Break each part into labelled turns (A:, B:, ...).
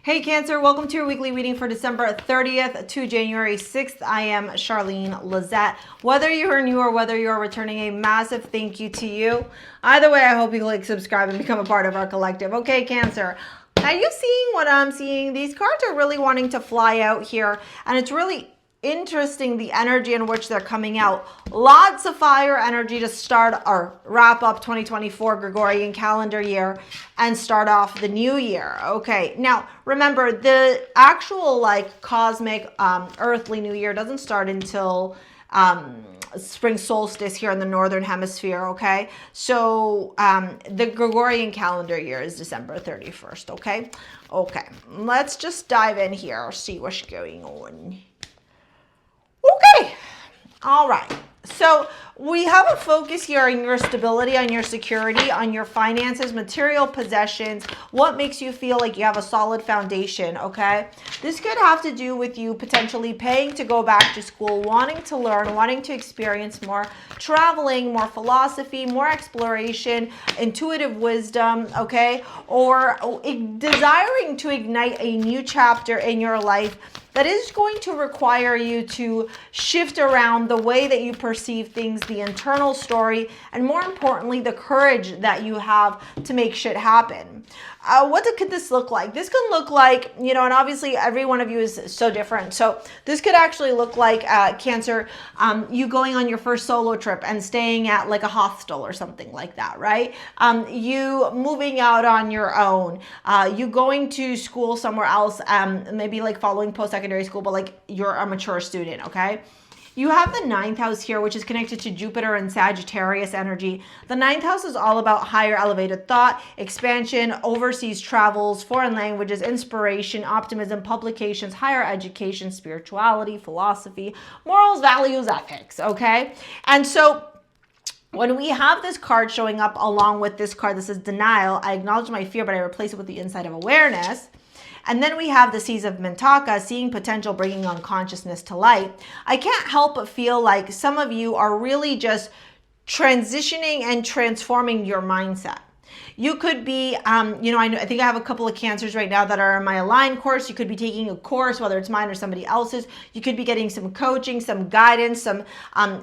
A: Hey Cancer, welcome to your weekly reading for December 30th to January 6th. I am Charlene Lizette. Whether you're new or whether you're returning, a massive thank you to you. Either way, I hope you like, subscribe, and become a part of our collective. Okay, Cancer. Are you seeing what I'm seeing? These cards are really wanting to fly out here, and it's really interesting the energy in which they're coming out. Lots of fire energy to start or wrap up 2024 Gregorian calendar year and start off the new year. Okay, now remember, the actual like cosmic earthly new year doesn't start until spring solstice here in the northern hemisphere. Okay, so the Gregorian calendar year is December 31st. Okay, let's just dive in here, see what's going on. Okay, all right. So we have a focus here on your stability, on your security, on your finances, material possessions, what makes you feel like you have a solid foundation, okay? This could have to do with you potentially paying to go back to school, wanting to learn, wanting to experience more, traveling, more philosophy, more exploration, intuitive wisdom, okay? Or desiring to ignite a new chapter in your life that is going to require you to shift around the way that you perceive things, the internal story, and more importantly, the courage that you have to make shit happen. What could this look like? This could look like, you know, and obviously every one of you is so different. So this could actually look like, Cancer, you going on your first solo trip and staying at like a hostel or something like that, right? You moving out on your own, you going to school somewhere else, maybe like following post-secondary school, but like you're a mature student, okay? You have the ninth house here, which is connected to Jupiter and Sagittarius energy. The ninth house is all about higher elevated thought, expansion, overseas travels, foreign languages, inspiration, optimism, publications, higher education, spirituality, philosophy, morals, values, ethics, okay? And so when we have this card showing up along with this card, this is denial. I acknowledge my fear, but I replace it with the insight of awareness. And then we have the Seas of Mintaka, seeing potential, bringing unconsciousness to light. I can't help but feel like some of you are really just transitioning and transforming your mindset. You could be, you know, I think I have a couple of Cancers right now that are in my Align course. You could be taking a course, whether it's mine or somebody else's. You could be getting some coaching, some guidance, some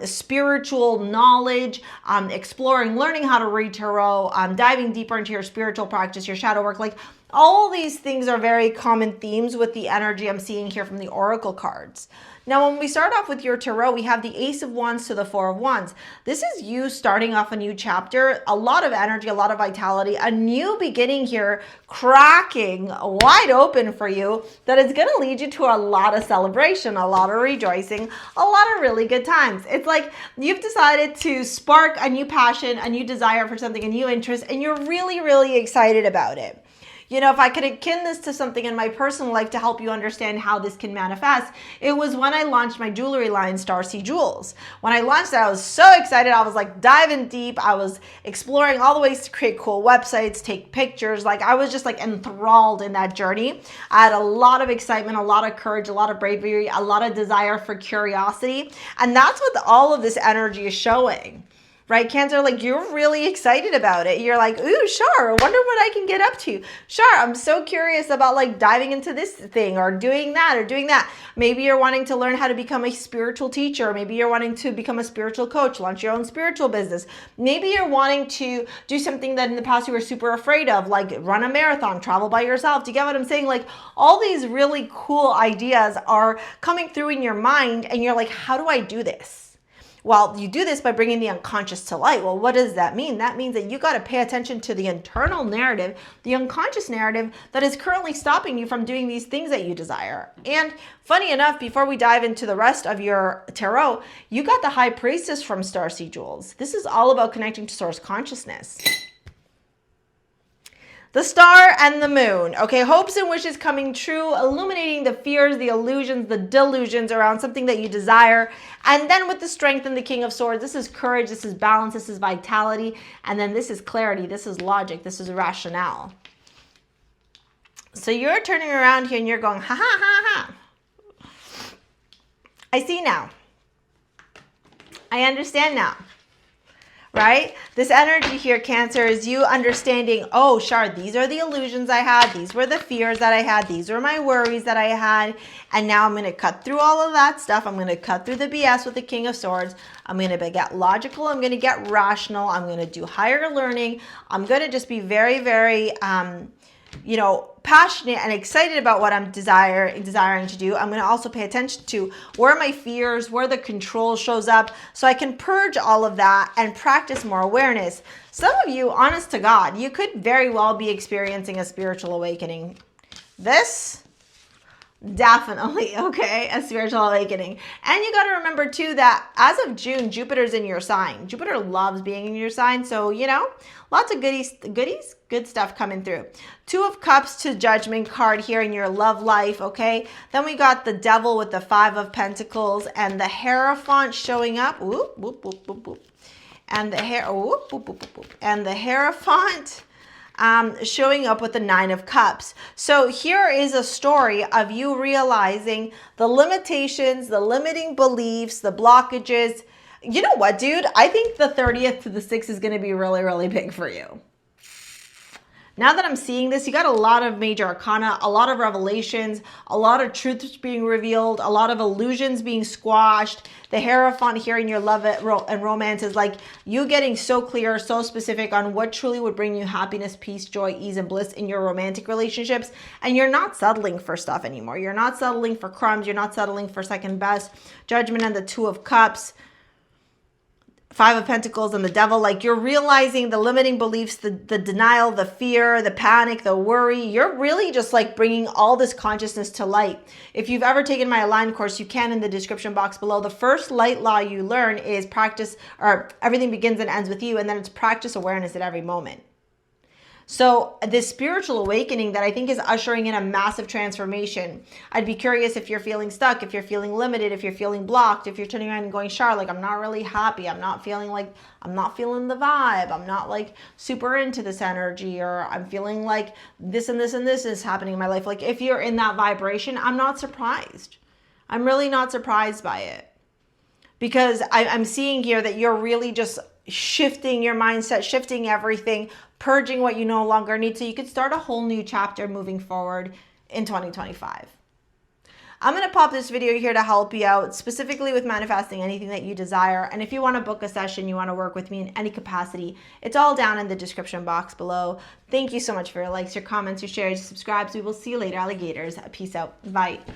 A: spiritual knowledge, exploring, learning how to read tarot, diving deeper into your spiritual practice, your shadow work. Like all these things are very common themes with the energy I'm seeing here from the Oracle cards. Now, when we start off with your tarot, we have the Ace of Wands to the Four of Wands. This is you starting off a new chapter, a lot of energy, a lot of vitality, a new beginning here, cracking wide open for you that is going to lead you to a lot of celebration, a lot of rejoicing, a lot of really good times. It's like you've decided to spark a new passion, a new desire for something, a new interest, and you're really, really excited about it. You know, if I could akin this to something in my personal life to help you understand how this can manifest, it was when I launched my jewelry line, StarSea Jewels. When I launched that, I was so excited. I was like diving deep. I was exploring all the ways to create cool websites, take pictures. Like I was just like enthralled in that journey. I had a lot of excitement, a lot of courage, a lot of bravery, a lot of desire for curiosity. And that's what all of this energy is showing. Right, Cancer, like you're really excited about it. You're like, ooh, sure, wonder what I can get up to. Sure, I'm so curious about like diving into this thing or doing that or doing that. Maybe you're wanting to learn how to become a spiritual teacher. Maybe you're wanting to become a spiritual coach, launch your own spiritual business. Maybe you're wanting to do something that in the past you were super afraid of, like run a marathon, travel by yourself. Do you get what I'm saying? Like all these really cool ideas are coming through in your mind and you're like, how do I do this? Well, you do this by bringing the unconscious to light. Well, what does that mean? That means that you got to pay attention to the internal narrative, the unconscious narrative that is currently stopping you from doing these things that you desire. And funny enough, before we dive into the rest of your tarot, you got the High Priestess from StarSea Jewels. This is all about connecting to source consciousness. The Star and the Moon, okay, hopes and wishes coming true, illuminating the fears, the illusions, the delusions around something that you desire. And then with the Strength and the King of Swords, this is courage, this is balance, this is vitality, and then this is clarity, this is logic, this is rationale. So you're turning around here and you're going, ha ha ha ha. I see now. I understand now. right? This energy here, Cancer, is you understanding, oh, Shar, these are the illusions I had. These were the fears that I had. These were my worries that I had. And now I'm going to cut through all of that stuff. I'm going to cut through the BS with the King of Swords. I'm going to get logical. I'm going to get rational. I'm going to do higher learning. I'm going to just be very, very, you know, passionate and excited about what I'm desiring to do. I'm going to also pay attention to where my fears, where the control shows up, so I can purge all of that and practice more awareness. Some of you, honest to God, you could very well be experiencing a spiritual awakening. This, definitely, okay, a spiritual awakening. And you got to remember too that as of June, Jupiter's in your sign. Jupiter loves being in your sign, so you know, lots of goodies, good stuff coming through. Two of Cups to Judgment card here in your love life, okay? Then we got the Devil with the Five of Pentacles and the Hierophant showing up. Whoop, whoop, whoop, whoop, whoop. And the whoop, whoop, whoop, whoop. And the Hierophant showing up with the Nine of Cups. So here is a story of you realizing the limitations, the limiting beliefs, the blockages. You know what, dude? I think the 30th to the 6th is going to be really, really big for you. Now that I'm seeing this, you got a lot of major arcana, a lot of revelations, a lot of truths being revealed, a lot of illusions being squashed. The Hierophant here in your love and romance is like you getting so clear, so specific on what truly would bring you happiness, peace, joy, ease, and bliss in your romantic relationships. And you're not settling for stuff anymore. You're not settling for crumbs. You're not settling for second best. Judgment and the Two of Cups. Five of Pentacles and the Devil, like you're realizing the limiting beliefs, the denial, the fear, the panic, the worry. You're really just like bringing all this consciousness to light. If you've ever taken my Align course, you can in the description box below. The first light law you learn is practice, or everything begins and ends with you, and then it's practice awareness at every moment. So this spiritual awakening that I think is ushering in a massive transformation. I'd be curious if you're feeling stuck, if you're feeling limited, if you're feeling blocked, if you're turning around and going, Char, like I'm not really happy. I'm not feeling the vibe. I'm not like super into this energy, or I'm feeling like this and this and this is happening in my life. Like if you're in that vibration, I'm not surprised. I'm really not surprised by it, because I'm seeing here that you're really just shifting your mindset, shifting everything, purging what you no longer need, so you could start a whole new chapter moving forward in 2025. I'm going to pop this video here to help you out, specifically with manifesting anything that you desire. And if you want to book a session, you want to work with me in any capacity, it's all down in the description box below. Thank you so much for your likes, your comments, your shares, your subscribes. We will see you later, alligators. Peace out. Bye.